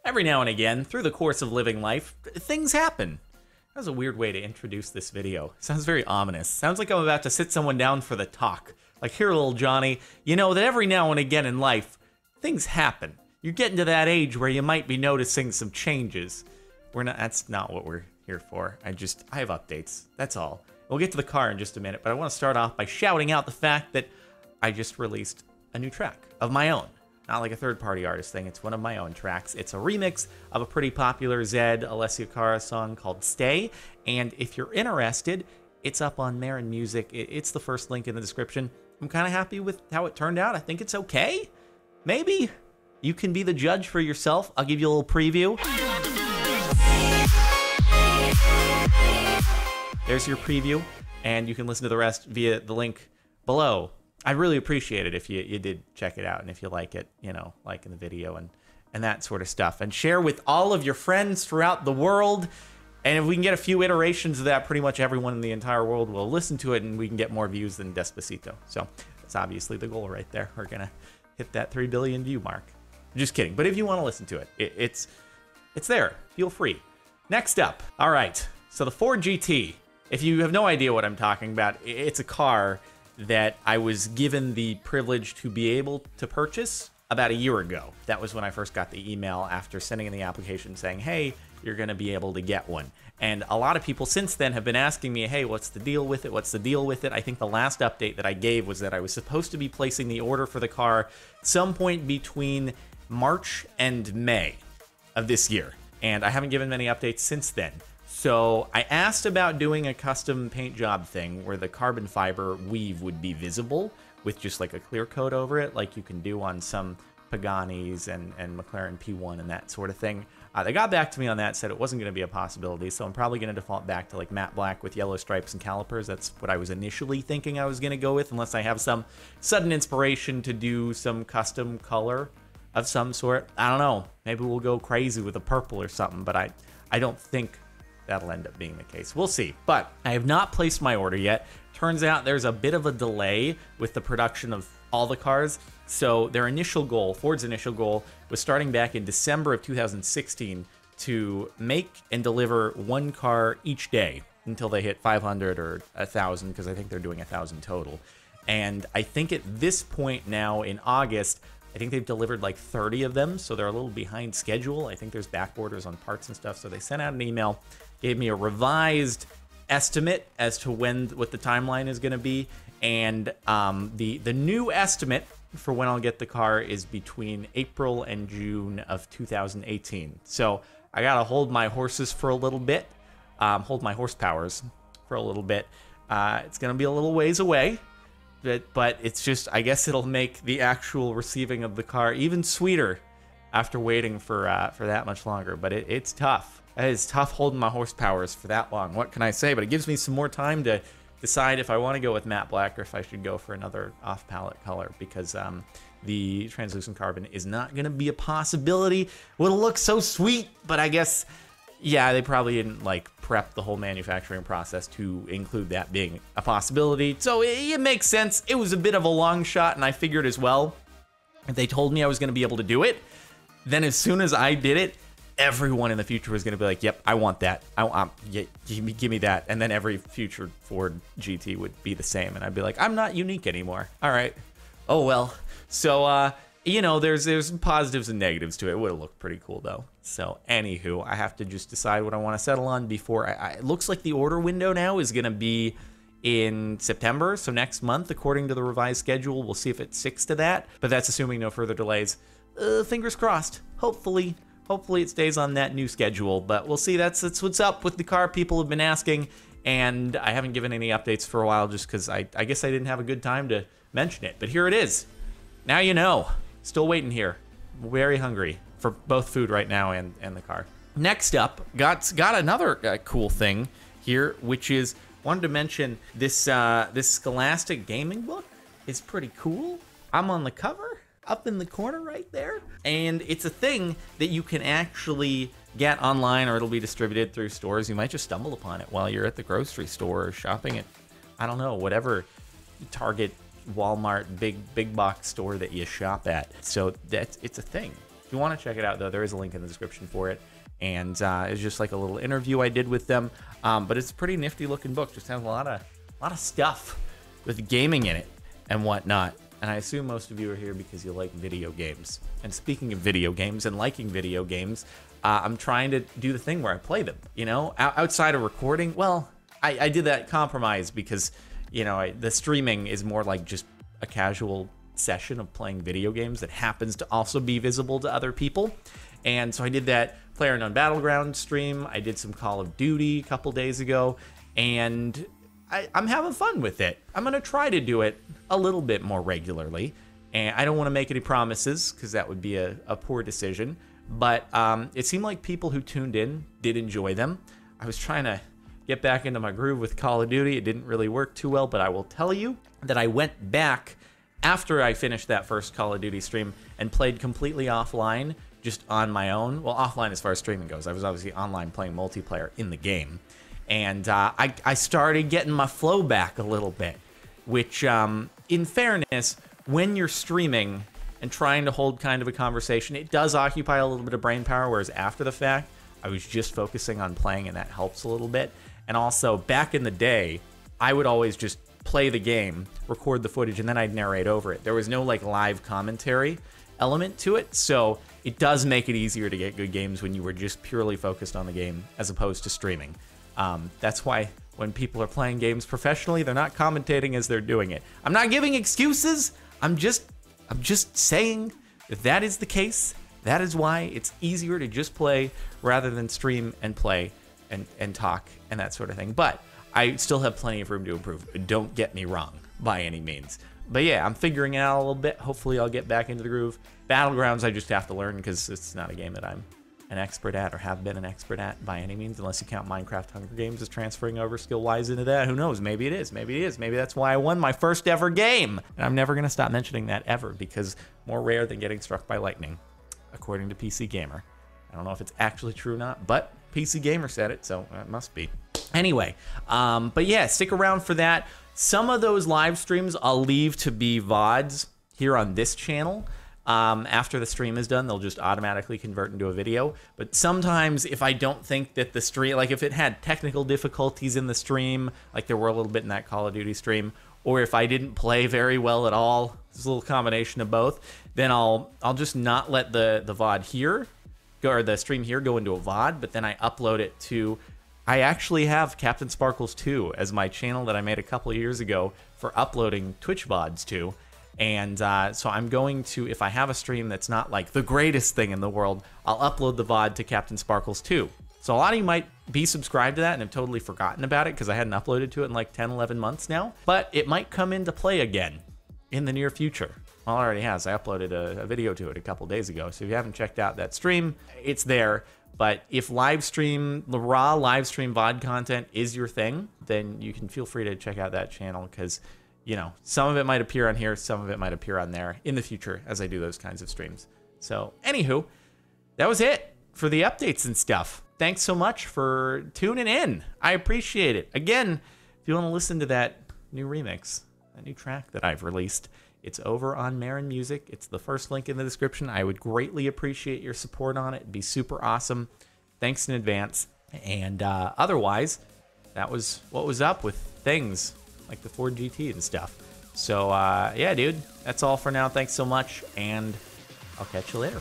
Every now and again, through the course of living life, things happen. That was a weird way to introduce this video. Sounds very ominous. Sounds like I'm about to sit someone down for the talk. Like, here, little Johnny, you know that every now and again in life, things happen. You're getting to that age where you might be noticing some changes. That's not what we're here for. I have updates. That's all. We'll get to the car in just a minute, but I want to start off by shouting out the fact that I just released a new track of my own. Not like a third-party artist thing, it's one of my own tracks. It's a remix of a pretty popular Zed Alessia Cara song called Stay, and if you're interested, it's up on Marin Music. It's the first link in the description. I'm kind of happy with how it turned out. I think it's okay. Maybe. You can be the judge for yourself. I'll give you a little preview. There's your preview, and you can listen to the rest via the link below. I'd really appreciate it if you did check it out, and if you like it, you know, like in the video and that sort of stuff. And share with all of your friends throughout the world. And if we can get a few iterations of that, pretty much everyone in the entire world will listen to it, and we can get more views than Despacito. So that's obviously the goal right there. We're going to hit that 3 billion view mark. Just kidding. But if you want to listen to it, it's there. Feel free. Next up. All right. So the Ford GT. If you have no idea what I'm talking about, it's a car that I was given the privilege to be able to purchase about a year ago. That was when I first got the email after sending in the application saying, hey, you're going to be able to get one. And a lot of people since then have been asking me, hey, what's the deal with it? What's the deal with it? I think the last update that I gave was that I was supposed to be placing the order for the car some point between March and May of this year. And I haven't given many updates since then. So I asked about doing a custom paint job thing where the carbon fiber weave would be visible with just like a clear coat over it, like you can do on some Paganis and McLaren P1 and that sort of thing. They got back to me on that, said it wasn't going to be a possibility, so I'm probably going to default back to like matte black with yellow stripes and calipers. That's what I was initially thinking I was going to go with, unless I have some sudden inspiration to do some custom color of some sort. I don't know. Maybe we'll go crazy with a purple or something, but I don't think that'll end up being the case. We'll see. But I have not placed my order yet. Turns out there's a bit of a delay with the production of all the cars. So their initial goal, Ford's initial goal, was starting back in December of 2016 to make and deliver one car each day until they hit 500 or 1,000, because I think they're doing 1,000 total. And I think at this point now in August, I think they've delivered like 30 of them, so they're a little behind schedule. I think there's back orders on parts and stuff, so they sent out an email, gave me a revised estimate as to what the timeline is going to be, and the new estimate for when I'll get the car is between April and June of 2018. So I gotta hold my horses for a little bit, hold my horsepowers for a little bit. It's gonna be a little ways away. But it's just, I guess it'll make the actual receiving of the car even sweeter after waiting for that much longer. But it's tough. It's tough holding my horsepowers for that long. What can I say? But it gives me some more time to decide if I want to go with matte black or if I should go for another off-palette color, because the translucent carbon is not going to be a possibility. It'll look so sweet, but I guess, yeah, they probably didn't like prep the whole manufacturing process to include that being a possibility. So it makes sense. It was a bit of a long shot, and I figured as well, if they told me I was going to be able to do it, then as soon as I did it, everyone in the future was going to be like, yep, I want that. Give me that. And then every future Ford GT would be the same. And I'd be like, I'm not unique anymore. All right. Oh, well. So, you know, there's positives and negatives to it. It would have looked pretty cool, though. So, anywho, I have to just decide what I want to settle on before it looks like the order window now is going to be in September. So next month, according to the revised schedule. We'll see if it sticks to that. But that's assuming no further delays. Fingers crossed. Hopefully it stays on that new schedule, but we'll see. That's what's up with the car. People have been asking, and I haven't given any updates for a while just because I guess I didn't have a good time to mention it. But here it is. Now you know. Still waiting here. Very hungry for both food right now and the car. Next up, got another cool thing here, which is, wanted to mention this this Scholastic gaming book is pretty cool. I'm on the cover, up in the corner right there. And it's a thing that you can actually get online, or it'll be distributed through stores. You might just stumble upon it while you're at the grocery store or shopping at, I don't know, whatever Target, Walmart, big box store that you shop at. So it's a thing. If you want to check it out, though, there is a link in the description for it. And it's just like a little interview I did with them. But it's a pretty nifty looking book. Just has a lot of stuff with gaming in it and whatnot. And I assume most of you are here because you like video games. And speaking of video games and liking video games, I'm trying to do the thing where I play them, you know, outside of recording. Well, I did that compromise because, you know, the streaming is more like just a casual session of playing video games that happens to also be visible to other people. And so I did that PlayerUnknown Battleground stream. I did some Call of Duty a couple days ago, and I'm having fun with it. I'm going to try to do it a little bit more regularly, and I don't want to make any promises because that would be a poor decision, but it seemed like people who tuned in did enjoy them. I was trying to get back into my groove with Call of Duty. It didn't really work too well, but I will tell you that I went back after I finished that first Call of Duty stream and played completely offline, just on my own. Well, offline as far as streaming goes. I was obviously online playing multiplayer in the game. And I started getting my flow back a little bit, which, in fairness, when you're streaming and trying to hold kind of a conversation, it does occupy a little bit of brain power, whereas after the fact, I was just focusing on playing, and that helps a little bit. And also, back in the day, I would always just play the game, record the footage, and then I'd narrate over it. There was no, like, live commentary element to it, so it does make it easier to get good games when you were just purely focused on the game as opposed to streaming. That's why when people are playing games professionally, they're not commentating as they're doing it. I'm not giving excuses. I'm just saying that that is the case. That is why it's easier to just play rather than stream and play and talk and that sort of thing. But I still have plenty of room to improve. Don't get me wrong by any means. But yeah, I'm figuring it out a little bit. Hopefully I'll get back into the groove. Battlegrounds, I just have to learn because it's not a game that I'm an expert at or have been an expert at by any means, unless you count Minecraft Hunger Games as transferring over skill-wise into that. Who knows? Maybe it is. Maybe it is. Maybe that's why I won my first ever game. And I'm never going to stop mentioning that ever because more rare than getting struck by lightning, according to PC Gamer. I don't know if it's actually true or not, but PC Gamer said it, so it must be. Anyway, but yeah, stick around for that. Some of those live streams I'll leave to be VODs here on this channel. After the stream is done, they'll just automatically convert into a video. But sometimes if I don't think that the stream, like if it had technical difficulties in the stream, like there were a little bit in that Call of Duty stream, or if I didn't play very well at all, it's a little combination of both, then I'll just not let the VOD here, or the stream here go into a VOD, but then I upload it to, I actually have CaptainSparklez 2 as my channel that I made a couple of years ago for uploading Twitch VODs to. And so I'm going to, if I have a stream that's not like the greatest thing in the world, I'll upload the VOD to CaptainSparklez 2. So a lot of you might be subscribed to that and have totally forgotten about it because I hadn't uploaded to it in like 10, 11 months now. But it might come into play again in the near future. Well, it already has. I uploaded a video to it a couple days ago. So if you haven't checked out that stream, it's there. But if live stream, the raw live stream VOD content is your thing, then you can feel free to check out that channel because, you know, some of it might appear on here, some of it might appear on there in the future as I do those kinds of streams. So, anywho, that was it for the updates and stuff. Thanks so much for tuning in. I appreciate it. Again, if you want to listen to that new remix, that new track that I've released, it's over on Marin Music. It's the first link in the description. I would greatly appreciate your support on it. It'd be super awesome. Thanks in advance. And otherwise, that was what was up with things like the Ford GT and stuff. So, yeah, dude, that's all for now. Thanks so much, and I'll catch you later.